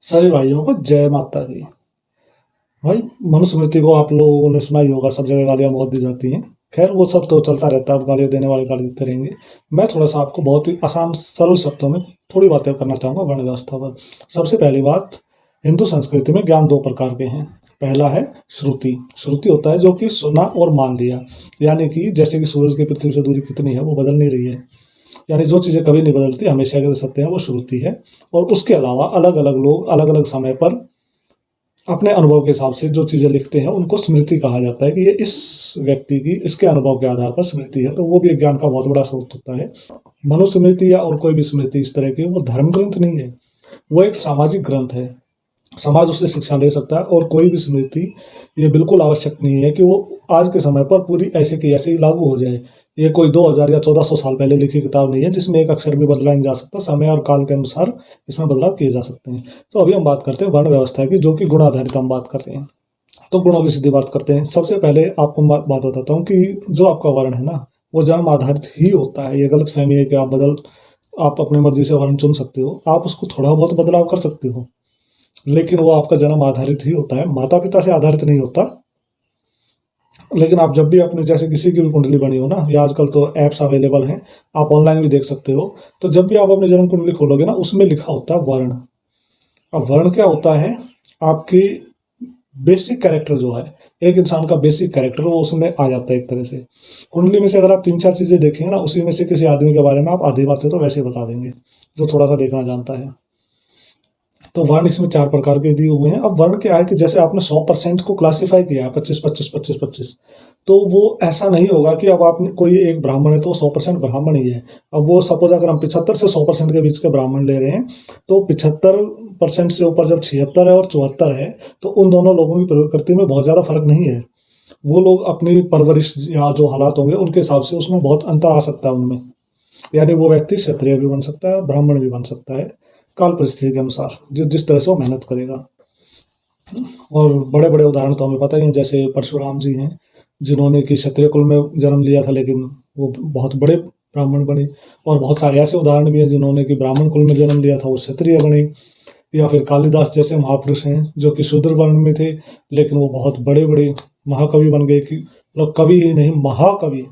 सभी भाइयों को जय माता दी। भाई, मनुस्मृति को आप लोगों ने सुना ही होगा, सब जगह गालियाँ बहुत दी जाती हैं। खैर वो सब तो चलता रहता है, अब गालियाँ देने वाले गाली देते रहेंगे। मैं थोड़ा सा आपको बहुत ही आसान सरल शब्दों में थोड़ी बातें करना चाहूँगा वर्ण व्यवस्था पर। सबसे पहली बात, हिंदू संस्कृति में ज्ञान दो प्रकार के हैं। पहला है श्रुति। श्रुति होता है जो कि सुना और मान लिया, यानी कि जैसे कि सूरज की पृथ्वी से दूरी कितनी है वो बदल नहीं रही है, यानी जो चीज़ें कभी नहीं बदलती, हमेशा के लिए सत्य है, वो श्रुति है। और उसके अलावा अलग अलग लोग अलग अलग समय पर अपने अनुभव के हिसाब से जो चीज़ें लिखते हैं उनको स्मृति कहा जाता है कि ये इस व्यक्ति की इसके अनुभव के आधार पर स्मृति है, तो वो भी एक ज्ञान का बहुत बड़ा स्रोत होता है। मनुस्मृति या और कोई भी स्मृति इस तरह की वो धर्म ग्रंथ नहीं है, वो एक सामाजिक ग्रंथ है। समाज उससे शिक्षा ले सकता है। और कोई भी स्मृति ये बिल्कुल आवश्यक नहीं है कि वो आज के समय पर पूरी ऐसे की ऐसे ही लागू हो जाए। ये कोई 2000 या 1400 साल पहले लिखी किताब नहीं है जिसमें एक अक्षर भी बदला नहीं जा सकता। समय और काल के अनुसार इसमें बदलाव किए जा सकते हैं। तो अभी हम बात करते हैं वर्ण व्यवस्था की, जो कि गुण आधारित हम बात कर रहे हैं। तो गुणों की सीधी बात करते हैं। सबसे पहले आपको बात बताता हूँ कि जो आपका वर्ण है ना, वो जन्म आधारित ही होता है। ये गलत फहमी है कि आप अपनी मर्जी से वर्ण चुन सकते हो। आप उसको थोड़ा बहुत बदलाव कर सकते हो, लेकिन वो आपका जन्म आधारित ही होता है, माता पिता से आधारित नहीं होता। लेकिन आप जब भी अपने जैसे किसी की भी कुंडली बनी हो ना, या आजकल तो ऐप्स अवेलेबल हैं, आप ऑनलाइन भी देख सकते हो, तो जब भी आप अपनी जन्म कुंडली खोलोगे ना, उसमें लिखा होता है वर्ण। अब वर्ण क्या होता है? आपकी बेसिक कैरेक्टर जो है, एक इंसान का बेसिक कैरेक्टर, वो उसमें आ जाता है एक तरह से। कुंडली में से अगर आप तीन चार चीजें देखेंगे ना, उसी में से किसी आदमी के बारे में आप आधी बातें तो वैसे ही बता देंगे, जो थोड़ा सा देखना जानता है। तो वर्ण इसमें चार प्रकार के दिए हुए हैं। अब वर्ण क्या है कि जैसे आपने 100% को क्लासिफाई किया है, 25 25 25 25, तो वो ऐसा नहीं होगा कि अब आपने कोई एक ब्राह्मण है तो 100% ब्राह्मण ही है। अब वो सपोज अगर हम 75 से 100% के बीच के ब्राह्मण ले रहे हैं, तो 75% से ऊपर जब 76 है और 74 है, तो उन दोनों लोगों की प्रकृति में बहुत ज़्यादा फर्क नहीं है। वो लोग अपनी परवरिश या जो हालात होंगे उनके हिसाब से उसमें बहुत अंतर आ सकता है उनमें। यानी वो व्यक्ति क्षत्रिय भी बन सकता है, ब्राह्मण भी बन सकता है, काल परिस्थिति के अनुसार जिस जिस तरह से वो मेहनत करेगा। और बड़े बड़े उदाहरण तो हमें पता ही है, जैसे परशुराम जी हैं, जिन्होंने कि क्षत्रिय कुल में जन्म लिया था, लेकिन वो बहुत बड़े ब्राह्मण बने। और बहुत सारे ऐसे उदाहरण भी हैं जिन्होंने कि ब्राह्मण कुल में जन्म लिया था, वो क्षत्रिय बने। या फिर कालिदास जैसे महापुरुष हैं जो कि शूद्र वर्ण में थे, लेकिन वो बहुत बड़े बड़े महाकवि बन गए, कि मतलब कवि ही नहीं, महाकवि।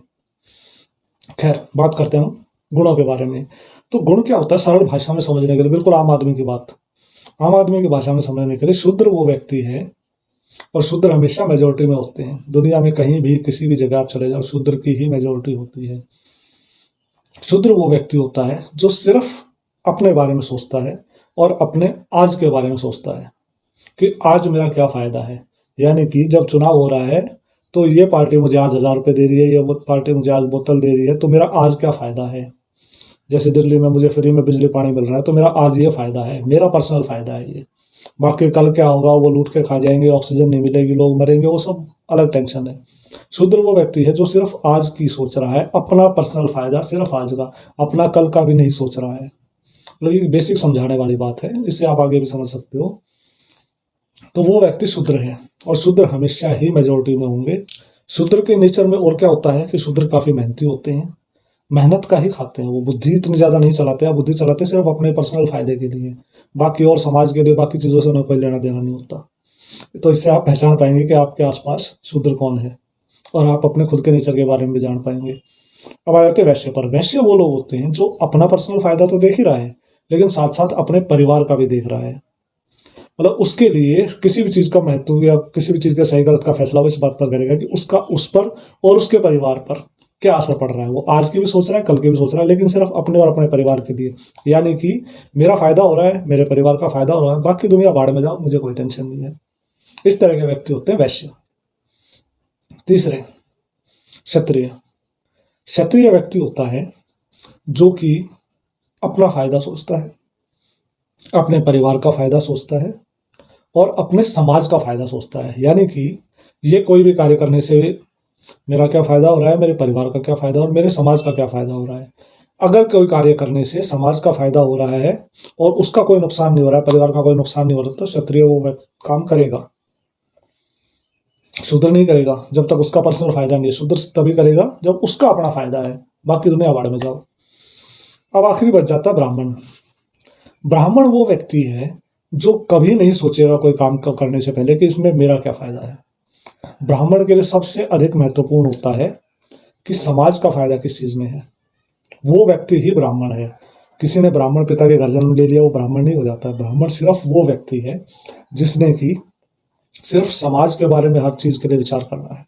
खैर, बात करते हैं हम गुणों के बारे में। तो गुण क्या होता है, सरल भाषा में समझने के लिए, बिल्कुल आम आदमी की बात, आम आदमी की भाषा में समझने के लिए, शूद्र वो व्यक्ति है, और शूद्र हमेशा मेजोरिटी में होते हैं। दुनिया में कहीं भी किसी भी जगह आप चले जाओ, शूद्र की ही मेजोरिटी होती है। शूद्र वो व्यक्ति होता है जो सिर्फ अपने बारे में सोचता है और अपने आज के बारे में सोचता है कि आज मेरा क्या फायदा है। यानी कि जब चुनाव हो रहा है, तो ये पार्टी मुझे आज 1000 रुपये दे रही है, ये वो पार्टी मुझे आज बोतल दे रही है, तो मेरा आज क्या फायदा है। जैसे दिल्ली में मुझे फ्री में बिजली पानी मिल रहा है, तो मेरा आज ये फायदा है, मेरा पर्सनल फायदा है ये। बाकी कल क्या होगा, वो लूट के खा जाएंगे, ऑक्सीजन नहीं मिलेगी, लोग मरेंगे, वो सब अलग टेंशन है। शूद्र वो व्यक्ति है जो सिर्फ आज की सोच रहा है, अपना पर्सनल फायदा सिर्फ आज का, अपना कल का भी नहीं सोच रहा है। मतलब ये बेसिक समझाने वाली बात है, इससे आप आगे भी समझ सकते हो। तो वो व्यक्ति शूद्र है, और शूद्र हमेशा ही मेजोरिटी में होंगे। शूद्र के नेचर में और क्या होता है कि शूद्र काफी मेहनती होते हैं, मेहनत का ही खाते हैं। वो बुद्धि इतनी ज्यादा नहीं चलाते हैं, बुद्धि चलाते सिर्फ अपने पर्सनल फायदे के लिए, बाकी और समाज के लिए, बाकी चीजों से उन्हें कोई लेना देना नहीं होता। तो इससे आप पहचान पाएंगे कि आपके आसपास शूद्र कौन है, और आप अपने खुद के नेचर के बारे में भी जान पाएंगे। अब आ जाते हैं वैश्य पर। वैश्य वो लोग होते हैं जो अपना पर्सनल फायदा तो देख ही रहा है, लेकिन साथ साथ अपने परिवार का भी देख रहा है। मतलब उसके लिए किसी भी चीज का महत्व या किसी भी चीज का सही गलत का फैसला वो इस बात पर करेगा कि उसका उस पर और उसके परिवार पर क्या असर पड़ रहा है। वो आज की भी सोच रहा है, कल की भी सोच रहा है, लेकिन सिर्फ अपने और अपने परिवार के लिए। यानी कि मेरा फायदा हो रहा है, मेरे परिवार का फायदा हो रहा है, बाकी दुनिया भाड़ में जाओ, मुझे कोई टेंशन नहीं है। इस तरह के व्यक्ति होते हैं वैश्य। तीसरे, क्षत्रिय। क्षत्रिय व्यक्ति होता है जो कि अपना फायदा सोचता है, अपने परिवार का फायदा सोचता है, और अपने समाज का फायदा सोचता है। यानी कि ये कोई भी कार्य करने से मेरा क्या फायदा हो रहा है, मेरे परिवार का क्या फायदा और मेरे समाज का क्या फायदा हो रहा है। अगर कोई कार्य करने से समाज का फायदा हो रहा है और उसका कोई नुकसान नहीं हो रहा है, परिवार का कोई नुकसान नहीं हो रहा, तो क्षत्रिय वो काम करेगा। शूद्र नहीं करेगा जब तक उसका पर्सनल फायदा नहीं है। शूद्र तभी करेगा जब उसका अपना फायदा है, बाकी दुनिया भाड़ में जाओ। अब आखिरी बच जाता है ब्राह्मण। ब्राह्मण वो व्यक्ति है जो कभी नहीं सोचेगा कोई काम करने से पहले कि इसमें मेरा क्या फायदा है। ब्राह्मण के लिए सबसे अधिक महत्वपूर्ण होता है कि समाज का फायदा किस चीज में है, वो व्यक्ति ही ब्राह्मण है। किसी ने ब्राह्मण पिता के घर जन्म ले लिया वो ब्राह्मण नहीं हो जाता। ब्राह्मण सिर्फ वो व्यक्ति है जिसने कि सिर्फ समाज के बारे में हर चीज के लिए विचार करना है।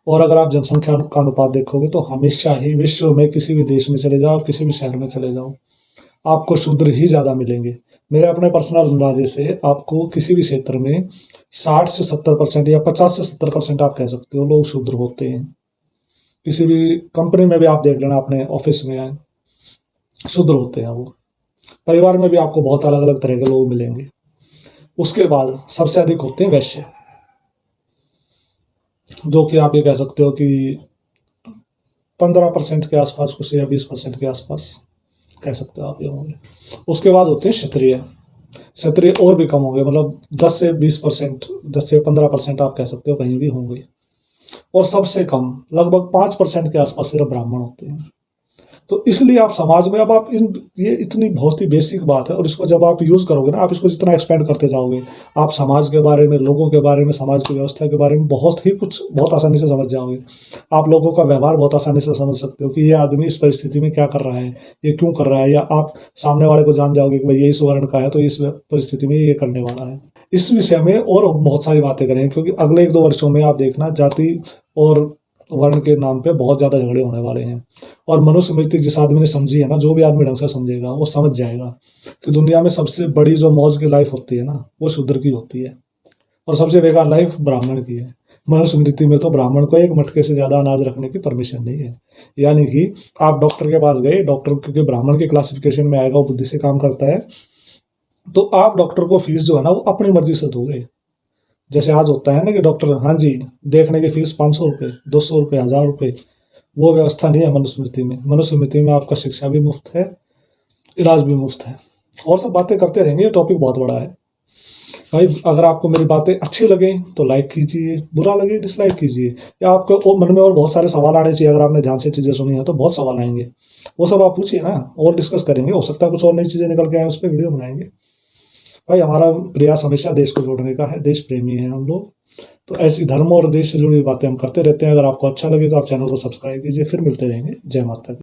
और अगर आप जनसंख्या का अनुपात देखोगे तो हमेशा ही विश्व में किसी भी देश में चले जाओ, किसी भी शहर में चले जाओ, आपको शूद्र ही ज्यादा मिलेंगे। मेरे अपने पर्सनल अंदाजे से आपको किसी भी क्षेत्र में 60 से 70% या 50 से 70% आप कह सकते हो लोग शूद्र होते हैं। किसी भी कंपनी में भी आप देख लेना, अपने ऑफिस में शूद्र होते हैं वो। परिवार में भी आपको बहुत अलग अलग तरह के लोग मिलेंगे। उसके बाद सबसे अधिक होते हैं वैश्य, जो कि आप ये कह सकते हो कि 15% के आसपास, कुछ या 20% के आसपास कह सकते हो आप ये होंगे। उसके बाद होते हैं क्षत्रिय। क्षत्रिय और भी कम होंगे, मतलब 10 से 20%, 10 से 15% आप कह सकते हो कहीं भी होंगे। और सबसे कम लगभग 5% के आसपास सिर्फ ब्राह्मण होते हैं। तो इसलिए आप समाज में, अब आप ये इतनी बहुत ही बेसिक बात है, और इसको जब आप यूज करोगे ना, आप इसको जितना एक्सपेंड करते जाओगे, आप समाज के बारे में, लोगों के बारे में, समाज की व्यवस्था के बारे में बहुत ही कुछ बहुत आसानी से समझ जाओगे। आप लोगों का व्यवहार बहुत आसानी से समझ सकते हो कि ये आदमी इस परिस्थिति में क्या कर रहा है, ये क्यों कर रहा है। या आप सामने वाले को जान जाओगे कि भाई ये इस वर्ण का है तो इस परिस्थिति में ये करने वाला है। इस विषय में और बहुत सारी बातें करेंगे, क्योंकि अगले 1-2 वर्षों में आप देखना जाति और वर्ण के नाम पे बहुत ज्यादा झगड़े होने वाले हैं। और मनुस्मृति जिस आदमी ने समझी है ना, जो भी आदमी ढंग से समझेगा वो समझ जाएगा कि दुनिया में सबसे बड़ी जो मौज की लाइफ होती है ना, वो शूद्र की होती है, और सबसे बेकार लाइफ ब्राह्मण की है। मनुस्मृति में तो ब्राह्मण को एक मटके से ज्यादा अनाज रखने की परमिशन नहीं है। यानी कि आप डॉक्टर के पास गए, डॉक्टर क्योंकि ब्राह्मण के क्लासिफिकेशन में आएगा, वो बुद्धि से काम करता है, तो आप डॉक्टर को फीस जो है ना वो अपनी मर्जी से दोगे। जैसे आज होता है ना कि डॉक्टर, हाँ जी, देखने की फीस 500 रुपये, 200 रुपये, 1000 रुपये, वो व्यवस्था नहीं है मनुस्मृति में। मनुस्मृति में आपका शिक्षा भी मुफ्त है, इलाज भी मुफ्त है। और सब बातें करते रहेंगे, ये टॉपिक बहुत बड़ा है भाई। अगर आपको मेरी बातें अच्छी लगे तो लाइक कीजिए, बुरा लगे डिसलाइक कीजिए, या आपको मन में और बहुत सारे सवाल आने चाहिए। अगर आपने ध्यान से चीज़ें सुनी है तो बहुत सवाल आएंगे, वो सब आप पूछिए ना, और डिस्कस करेंगे। हो सकता है कुछ और नई चीज़ें निकल के आए, उस पर वीडियो बनाएंगे। भाई हमारा प्रयास हमेशा देश को जोड़ने का है, देश प्रेमी है हम लोग। तो ऐसी धर्म और देश से जुड़ी हुई बातें हम करते रहते हैं। अगर आपको अच्छा लगे तो आप चैनल को सब्सक्राइब कीजिए। फिर मिलते रहेंगे। जय माता दी।